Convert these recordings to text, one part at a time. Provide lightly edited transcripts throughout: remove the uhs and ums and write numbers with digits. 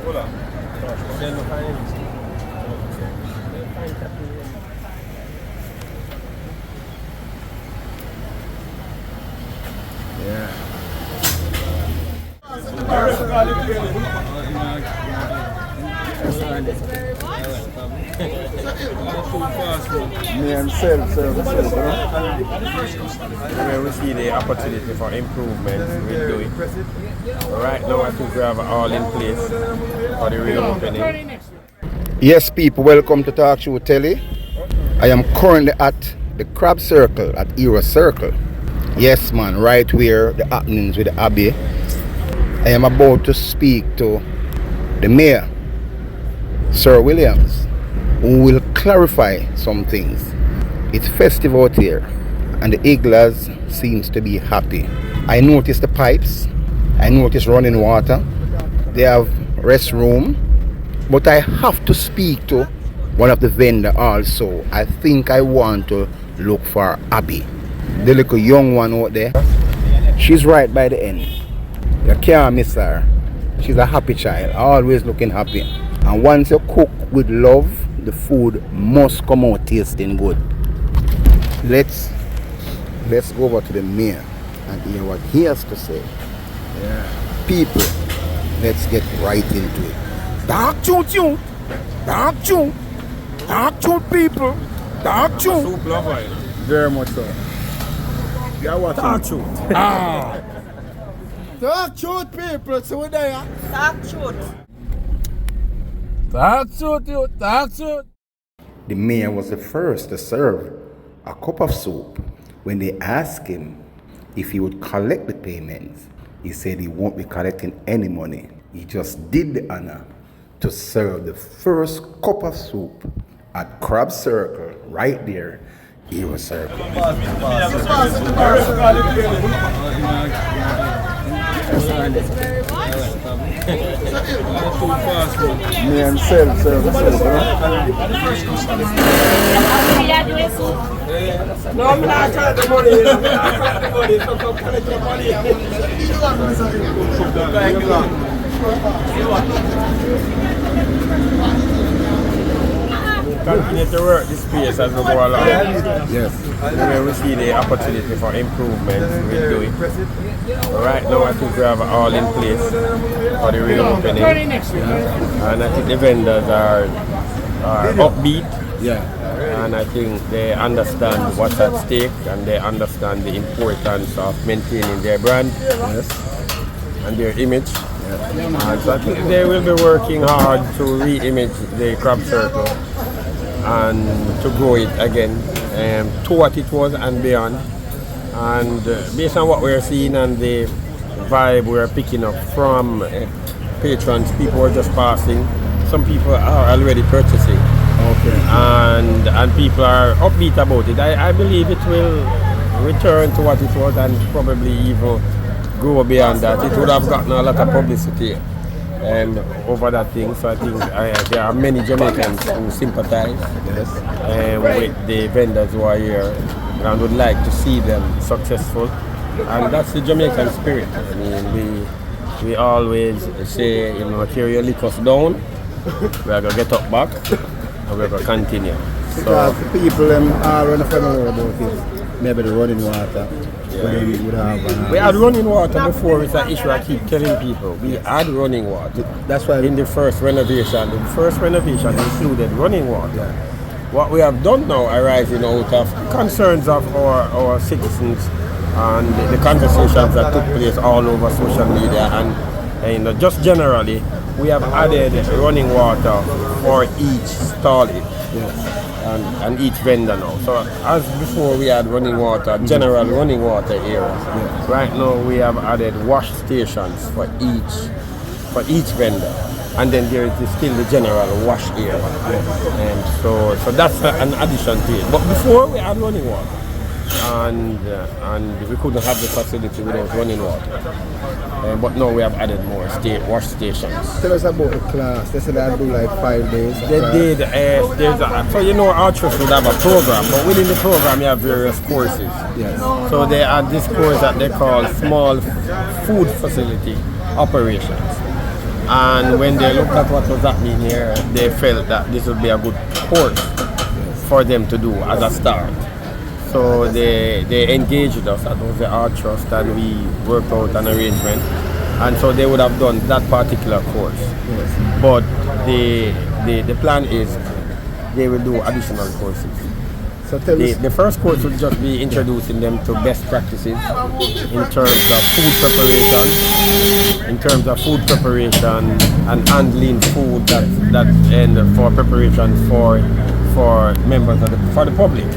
Me and self-service, Where we see the opportunity for improvement, we do it. Right now, I think we have all in place for the real opening. Yes, people, welcome to Talk Show Telly. I am currently at the Crab Circle at Hero Circle. Yes, man, right where the happenings with the Abbey. I am about to speak to the mayor, Sir Williams, who will clarify some things. It's festive out here and the Iglas seems to be happy. I noticed the pipes, I noticed running water, they have restroom, but I have to speak to one of the vendor also. I think I want to look for Abby, the little young one out there. She's right by the end. You can't miss her. She's a happy child, always looking happy. And once you cook with love, the food must come out tasting good. Let's go over to the mayor and hear what he has to say. Yeah. People, let's get right into it. Dark tune, dark tune, people, dark tune. Very much so. You are watching. Talk truth. Dark truth, people, so we're there. Dark truth. Talk truth, you. Talk truth. The mayor was the first to serve a cup of soup. When they asked him if he would collect the payments, he said he won't be collecting any money. He just did the honor to serve the first cup of soup at Crab Circle, right there, Hero Circle. Me and self-service, No, I'm not trying the money. I'm not trying the money. So come collect your money. Continue to work this space as we go along. yes. Where we see the opportunity for improvement, we do it. Right now, I think we have all in place for the real opening. And I think the vendors are upbeat. Yeah. And I think they understand what's at stake and they understand the importance of maintaining their brand and their image. And so I think they will be working hard to re-image the Crab Circle and to grow it again to what it was and beyond. And based on what we're seeing and the vibe we're picking up from patrons, people are just passing. Some people are already purchasing. Okay. And people are upbeat about it. I believe it will return to what it was and probably even go beyond that. It would have gotten a lot of publicity over that thing. So I think there are many Jamaicans who sympathize with the vendors who are here and would like to see them successful. And that's the Jamaican spirit. I mean, we always say, carry your liquors down, we're going to get up back. We're going to continue. Because the people are unfamiliar about it. Maybe the running water. We had running water before. It's an issue I keep telling people. We had running water. That's why in the first renovation. The first renovation included running water. Yeah. What we have done now arising out of concerns of our citizens and the conversations that took place all over social media and just generally, we have added running water for each stall and each vendor now. So as before we had running water, general running water areas. Right now we have added wash stations for each vendor. And then there is still the general wash area. And so that's an addition to it. But before we had running water. And we couldn't have the facility without running water. But now we have added more wash stations. Tell us about the class. They said I do like 5 days. They did. Our trust would have a program, but within the program you have various courses. Yes. So they had this course that they call small food facility operations. And when they looked at what was happening here, they felt that this would be a good course for them to do as a start. So they engaged us, that was the Art Trust, and we worked out an arrangement. And so they would have done that particular course. Yes. But the plan is they will do additional courses. So the first course will just be introducing them to best practices in terms of food preparation, and handling food and for preparation for members for the public.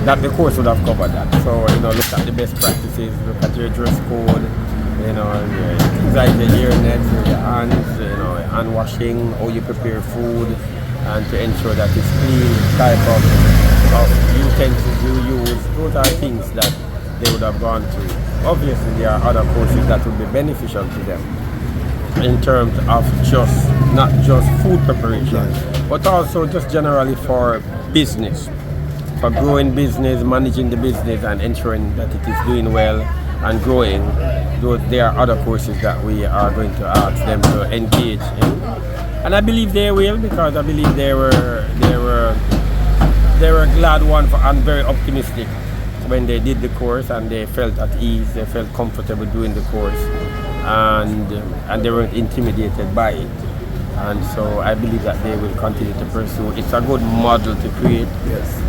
That the course would have covered that. So look at the best practices, look at your dress code, things like the earnets, your hands, hand washing, how you prepare food, and to ensure that it's clean, type of utensils you use. Those are things that they would have gone through. Obviously, there are other courses that would be beneficial to them in terms of not just food preparation, but also just generally for business, for growing business, managing the business, and ensuring that it is doing well and growing. There are other courses that we are going to ask them to engage in, and I believe they will, because I believe they were a glad one and very optimistic when they did the course, and they felt at ease, they felt comfortable doing the course, and they weren't intimidated by it. And so I believe that they will continue to pursue. It's a good model to create. Yes.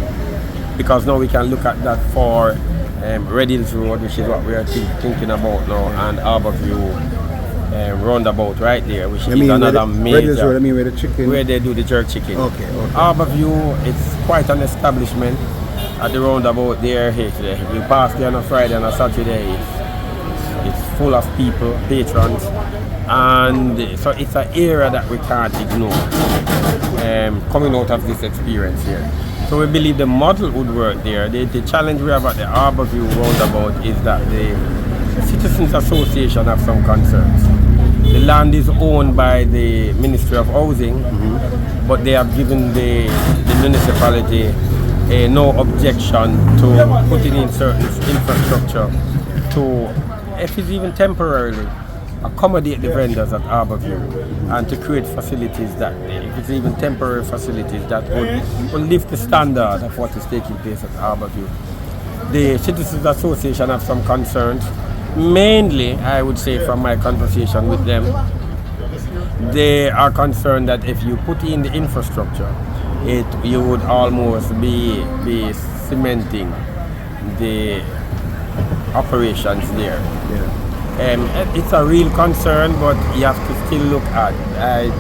Because now we can look at that for Red Hills Road, which is what we are thinking about now, and Harborview roundabout right there, which is another major. Red Hills Road, I mean where the chicken, where they do the jerk chicken. Okay. Harborview, it's quite an establishment at the roundabout there. You pass there on a Friday and a Saturday, it's full of people, patrons, and so it's an area that we can't ignore coming out of this experience here. So we believe the model would work there. The challenge we have at the Harborview roundabout is that the Citizens Association have some concerns. The land is owned by the Ministry of Housing, but they have given the municipality no objection to putting in certain infrastructure to, if it's even temporarily, accommodate the vendors at Harborview, and to create facilities that, if it's even temporary facilities, that will lift the standard of what is taking place at Harborview. The Citizens Association have some concerns. Mainly, I would say from my conversation with them, they are concerned that if you put in the infrastructure, you would almost be cementing the operations there. It's a real concern, but you have to still look at.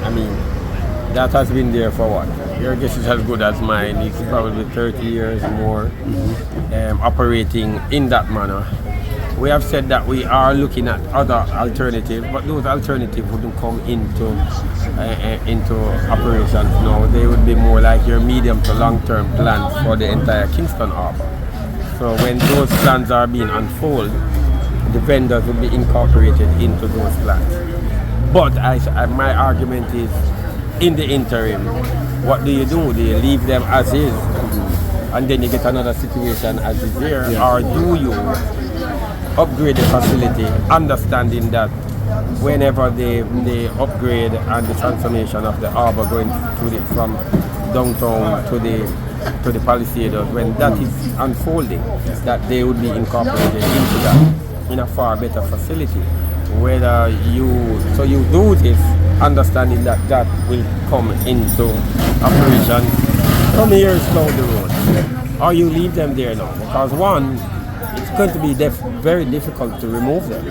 I mean, that has been there for what? Your guess is as good as mine. It's probably 30 years more operating in that manner. We have said that we are looking at other alternatives, but those alternatives wouldn't come into operations now. They would be more like your medium to long-term plans for the entire Kingston Harbour. So when those plans are being unfolded, the vendors will be incorporated into those plans. But my argument is, in the interim, what do? Do you leave them as is, and then you get another situation as is there, or do you upgrade the facility, understanding that whenever they upgrade and the transformation of the harbour going from downtown to the Palisades, when that is unfolding, that they would be incorporated into that in a far better facility. Whether you do this, understanding that will come into operation some years down the road, or you leave them there now, because one, it's going to be very difficult to remove them.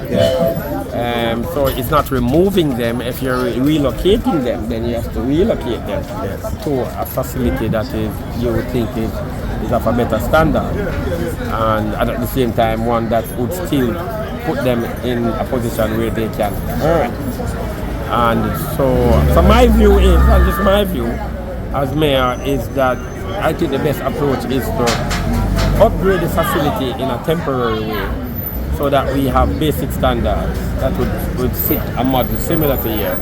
So it's not removing them. If you're relocating them, then you have to relocate them to a facility that you would think is of a better standard, and at the same time one that would still put them in a position where they can earn. And so my view is, and just my view as mayor, is that I think the best approach is to upgrade the facility in a temporary way, so that we have basic standards that would fit a model similar to here,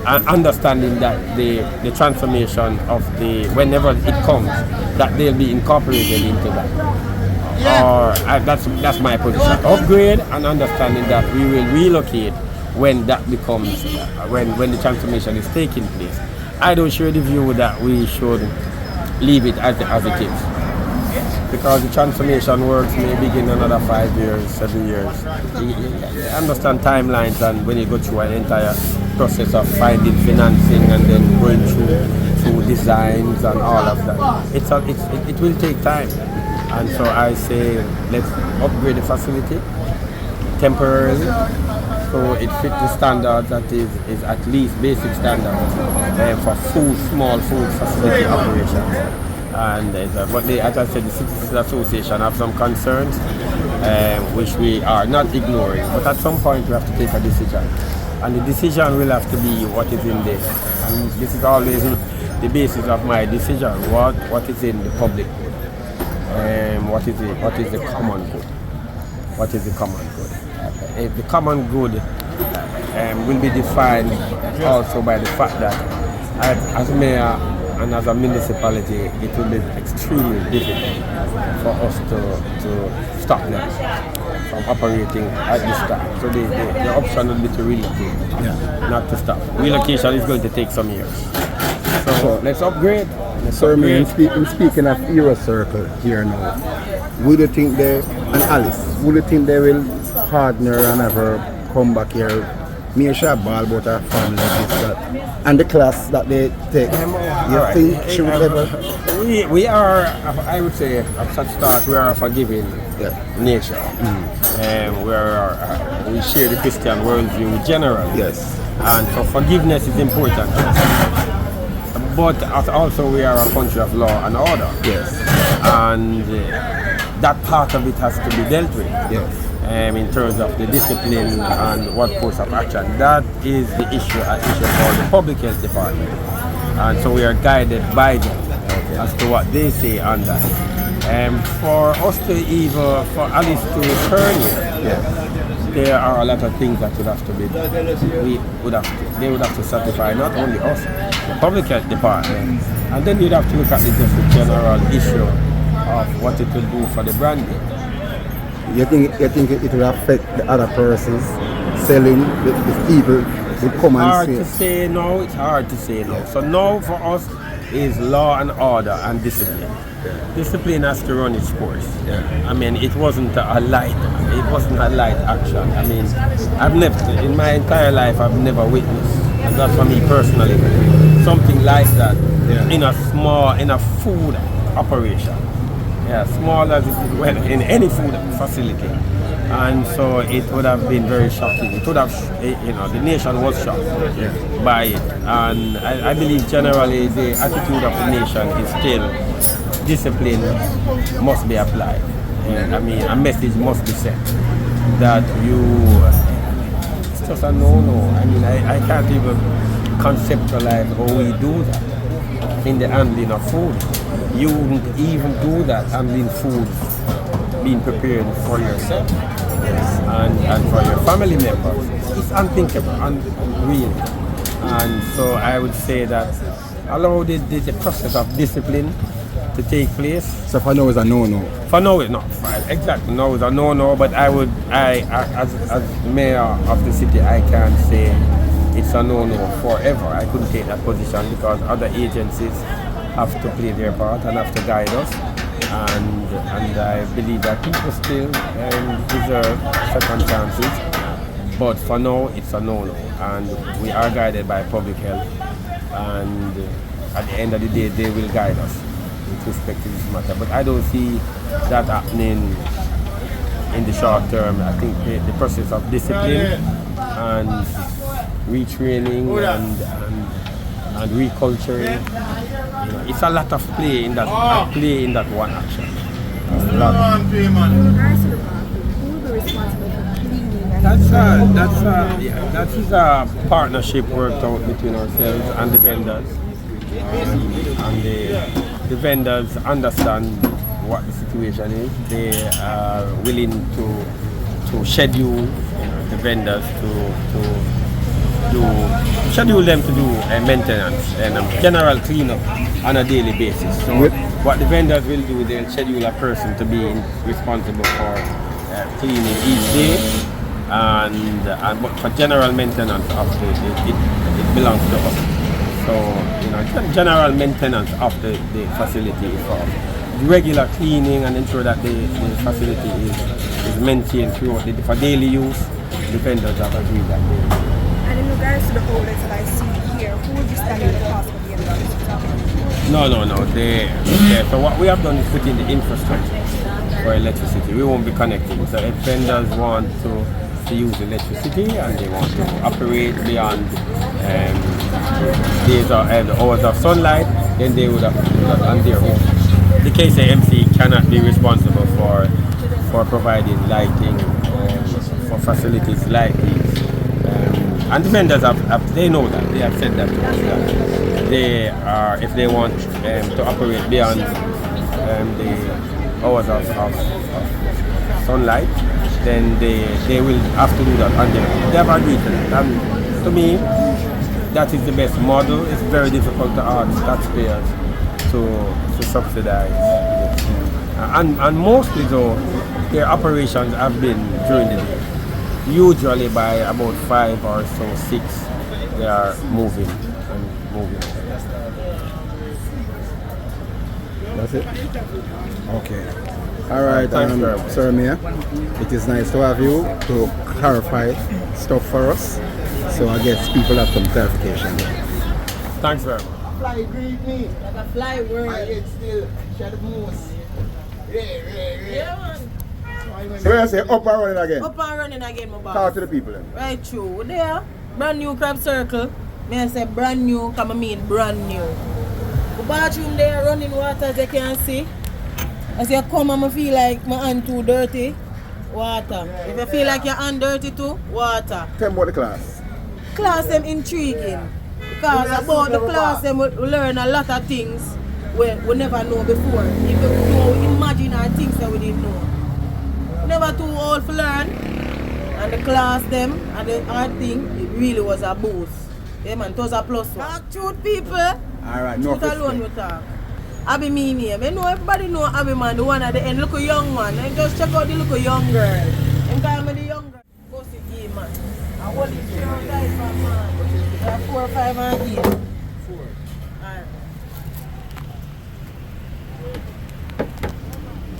and understanding that the transformation of whenever it comes, that they'll be incorporated into that. Or that's my position. Upgrade, and understanding that we will relocate when that becomes, when the transformation is taking place. I don't share the view that we should leave it as it is. Because the transformation works may begin another 5 years, 7 years. You understand timelines, and when you go through an entire process of finding financing and then going through designs and all of that, it will take time. And so I say let's upgrade the facility temporarily so it fits the standards that is at least basic standards for small food facility operations. And but as I said, the Citizens Association have some concerns, which we are not ignoring. But at some point, we have to take a decision, and the decision will have to be what is in there. And this is always the basis of my decision: what is in the public good, what is the common good, what is the common good. The common good will be defined also by the fact that as mayor and as a municipality, it will be extremely difficult for us to stop them from operating at this time. So the option will be to relocate, not to stop. Relocation is going to take some years. So let's upgrade. Speaking of Era Circle here now, would you think they, and Alice, would you think they will partner and ever come back here? Me and Shabal about our family, this, that, and the class that they take. You think should ever? We are, I would say, at such start, we are a forgiving nature. We share the Christian worldview generally. Yes. And so forgiveness is important. But also we are a country of law and order. Yes. And that part of it has to be dealt with. Yes. In terms of the discipline and what course of action. That is the issue for the public health department. And so we are guided by them as to what they say on that. For us to even, for Alice to return here, there are a lot of things that would have to be done. They would have to satisfy not only us, the public health department, and then you'd have to look at the general issue of what it will do for the branding. You think it will affect the other persons selling, the people will come and say? It's hard to say no. So no for us is law and order and discipline. Discipline has to run its course. I mean, it wasn't a light action. I mean, I've never, in my entire life, I've never witnessed, and that's for me personally, something like that in a food operation. Small as it is, well, in any food facility. And so it would have been very shocking. It would have, the nation was shocked by it. And I believe generally the attitude of the nation is still discipline must be applied. I mean, a message must be sent that it's just a no-no. I mean, I can't even conceptualize how we do that in the handling of food. You wouldn't even do that handling food being prepared for yourself and for your family members. It's unthinkable, unreal. And so I would say that allow the process of discipline to take place. So for now it's a no-no? For now it's not. Exactly, no it's a no-no, but as mayor of the city, I can't say it's a no-no forever. I couldn't take that position because other agencies have to play their part and have to guide us, and I believe that people still deserve second chances, but for now it's a no-no, and we are guided by public health, and at the end of the day they will guide us with respect to this matter. But I don't see that happening in the short term. I think the process of discipline and retraining and reculturing, it's a lot of play in that one action. That is a partnership worked out between ourselves and the vendors. And the vendors understand what the situation is. They are willing to schedule the vendors schedule them to do maintenance and general cleanup on a daily basis. So what the vendors will do, they'll schedule a person to be responsible for cleaning each day, and but for general maintenance of it belongs to us. So general maintenance of the facility is for regular cleaning and ensure that the facility is maintained throughout for daily use. The vendors have agreed that And in regards to the outlets that I see here, who would be standing the cost of the electricity? No. So what we have done is put in the infrastructure for electricity. We won't be connecting. So if vendors want to use electricity and they want to operate beyond days or the hours of sunlight, then they would have to do that on their own. The KCMC cannot be responsible for providing lighting for facilities like these. And the vendors they know that, they have said that to us, that they are, if they want to operate beyond the hours of sunlight, then they will have to do that on their own. They have agreed to that. And to me, that is the best model. It's very difficult to ask taxpayers to subsidize this. And mostly though, their operations have been during the day. Usually by about 5 or so 6, they are moving. That's it? Okay. Alright, Sir Mayor, it is nice to have you to clarify stuff for us. So I guess people have some clarification. Thanks very much. Fly greet me. Like a fly word. I get still share the moose. Yeah, man. So when I say up and running again, Up and running again, my boss. talk to the people then. Right true. We're there. Brand new crab circle. May I say brand new, come I mean brand new. The bathroom there running water as you can see. As you come and I feel like my hand too dirty, water. If you feel like your hand dirty too, water. Tell me about the class. Class them intriguing. Because about the class them we learn a lot of things we never know before. Even though we imagine our things that we didn't know. Never too old to learn. And the class them and the art thing, it really was a boost. Yeah man, it was a plus one. Talk truth people. Alright, no Truth alone we talk. Abby me name. I know everybody know Abby man, the one at the end. Look a young man. And just check out the look a young girl. And call me the young girl. Go see game man. I want it to guys from man. 4, 5 and 8. 4. Alright.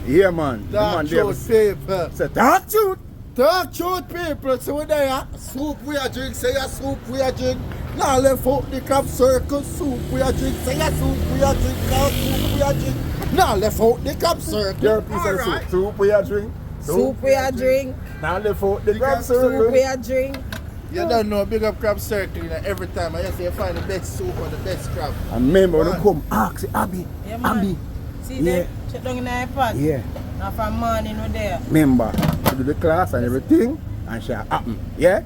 Yeah man, the man Dark there truth people. say dark truth. Dark truth people. So we there. Soup we a drink. Say a soup we a drink. Now left out the crab circle. Soup we a drink. Say a soup we a drink. Now soup we a drink. Now left out the crab circle. Your piece of soup. Soup we a drink. Soup we a drink. Now left out the crab circle. Soup we a drink. You don't know big up crab circle, you know, every time I just say you find the best soup or the best crab. And remember when you come ask Abby. Yeah, man. Abby. See Yeah. there? Check down in the iPad. Yeah. Now from morning we're there. Remember to do the class and everything and shall happen. Yeah?